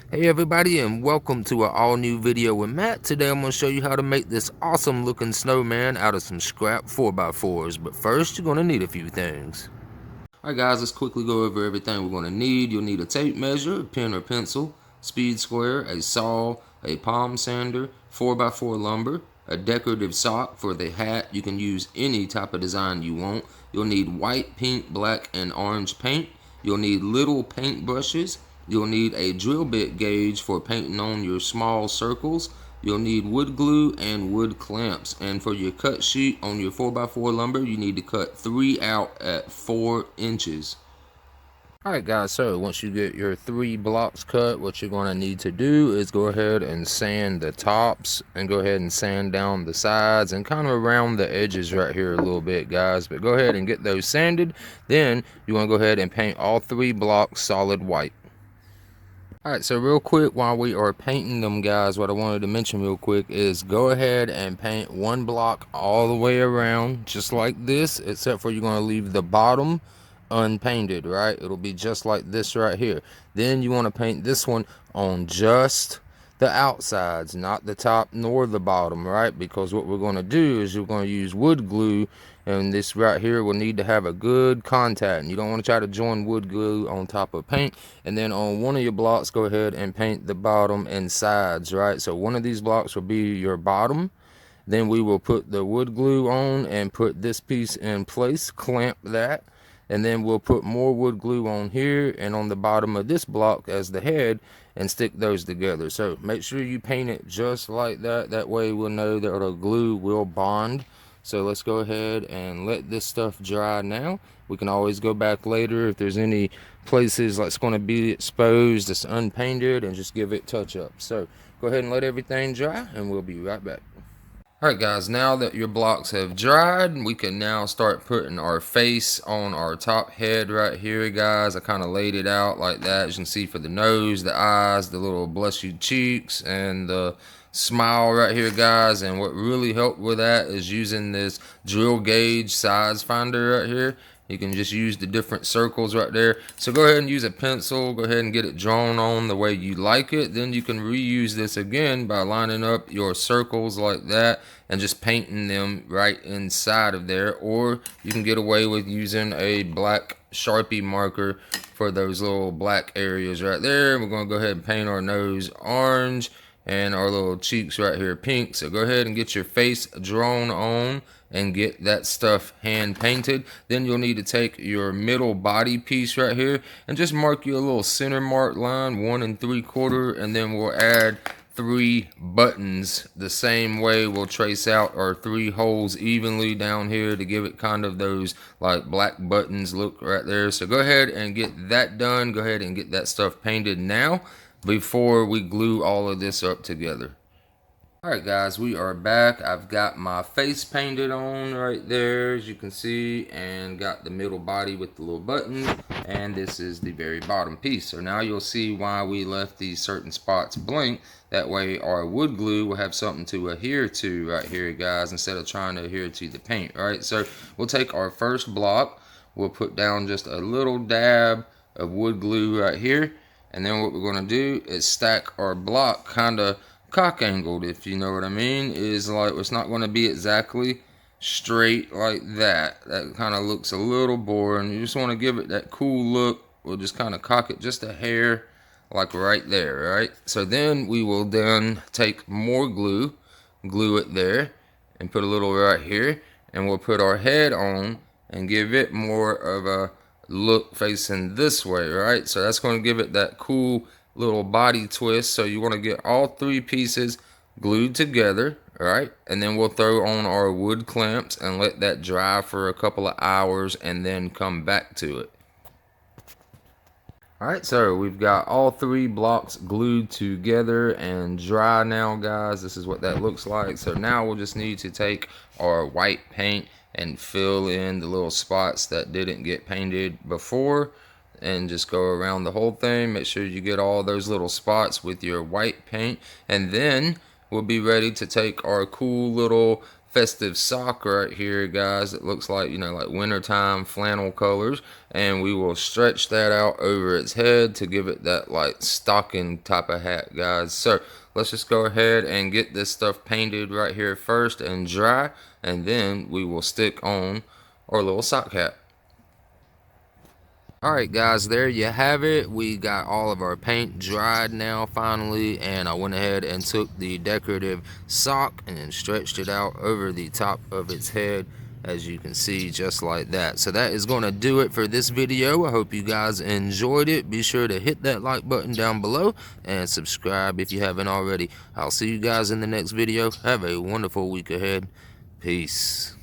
Hey everybody, and welcome to an all new video with Matt. Today I'm going to show you how to make this awesome looking snowman out of some scrap 4x4s. But first you're going to need a few things. Alright guys, let's quickly go over everything we're going to need. You'll need a tape measure, a pen or pencil, speed square, a saw, a palm sander, 4x4 lumber, a decorative sock for the hat. You can use any type of design you want. You'll need white, pink, black, and orange paint. You'll need little paint brushes. You'll need a drill bit gauge for painting on your small circles. You'll need wood glue and wood clamps. And for your cut sheet on your 4x4 lumber, you need to cut 3 out at 4 inches. Alright guys, so once you get your 3 blocks cut, what you're going to need to do is go ahead and sand the tops and go ahead and sand down the sides and kind of around the edges right here a little bit, guys. But go ahead and get those sanded. Then you want to go ahead and paint all 3 blocks solid white. Alright, so real quick while we are painting them, guys, what I wanted to mention real quick is go ahead and paint 1 block all the way around just like this, except for you're going to leave the bottom unpainted, right? It'll be just like this right here. Then you want to paint this one on just the outsides, not the top nor the bottom, right? Because what we're going to do is we're going to use wood glue, and this right here will need to have a good contact, and you don't want to try to join wood glue on top of paint. And then on one of your blocks, go ahead and paint the bottom and sides, right? So one of these blocks will be your bottom. Then we will put the wood glue on and put this piece in place, clamp that, and then we'll put more wood glue on here and on the bottom of this block as the head and stick those together. So make sure you paint it just like that. That way we'll know that the glue will bond. So let's go ahead and let this stuff dry now. We can always go back later if there's any places that's going to be exposed that's unpainted and just give it touch up. So go ahead and let everything dry and we'll be right back. Alright guys, now that your blocks have dried, we can now start putting our face on our top head right here, guys. I kind of laid it out like that. As you can see, for the nose, the eyes, the little blushy cheeks, and the smile right here, guys. And what really helped with that is using this drill gauge size finder right here. You can just use the different circles right there. So go ahead and use a pencil. Go ahead and get it drawn on the way you like it. Then you can reuse this again by lining up your circles like that and just painting them right inside of there. Or you can get away with using a black Sharpie marker for those little black areas right there. We're going to go ahead and paint our nose orange and our little cheeks right here pink. So go ahead and get your face drawn on and get that stuff hand painted. Then you'll need to take your middle body piece right here and just mark you a little center mark line, 1 3/4, and then we'll add 3 buttons the same way. We'll trace out our 3 holes evenly down here to give it kind of those like black buttons look right there. So go ahead and get that done. Go ahead and get that stuff painted now before we glue all of this up together. Alright guys, we are back. I've got my face painted on right there, as you can see, and got the middle body with the little button, and this is the very bottom piece. So now you'll see why we left these certain spots blank. That way our wood glue will have something to adhere to right here, guys, instead of trying to adhere to the paint, right? So we'll take our first block, we'll put down just a little dab of wood glue right here, and then what we're going to do is stack our block kind of cock angled, if you know what I mean. Is like it's not going to be exactly straight like that. That kind of looks a little boring. You just want to give it that cool look. We'll just kind of cock it just a hair, like right there, right? So then we will then take more glue it there, and put a little right here, and we'll put our head on and give it more of a look facing this way, right? So that's going to give it that cool little body twist. So you want to get all 3 pieces glued together, right? And then we'll throw on our wood clamps and let that dry for a couple of hours and then come back to it. Alright, so we've got all 3 blocks glued together and dry now, guys. This is what that looks like. So now we'll just need to take our white paint and fill in the little spots that didn't get painted before, and just go around the whole thing. Make sure you get all those little spots with your white paint, and then we'll be ready to take our cool little festive sock right here, guys. It looks like, you know, like wintertime flannel colors, and we will stretch that out over its head to give it that like stocking type of hat, guys. So let's just go ahead and get this stuff painted right here first and dry, and then we will stick on our little sock hat. Alright guys, there you have it. We got all of our paint dried now finally, and I went ahead and took the decorative sock and stretched it out over the top of its head, as you can see, just like that. So that is going to do it for this video. I hope you guys enjoyed it. Be sure to hit that like button down below and subscribe if you haven't already. I'll see you guys in the next video. Have a wonderful week ahead. Peace.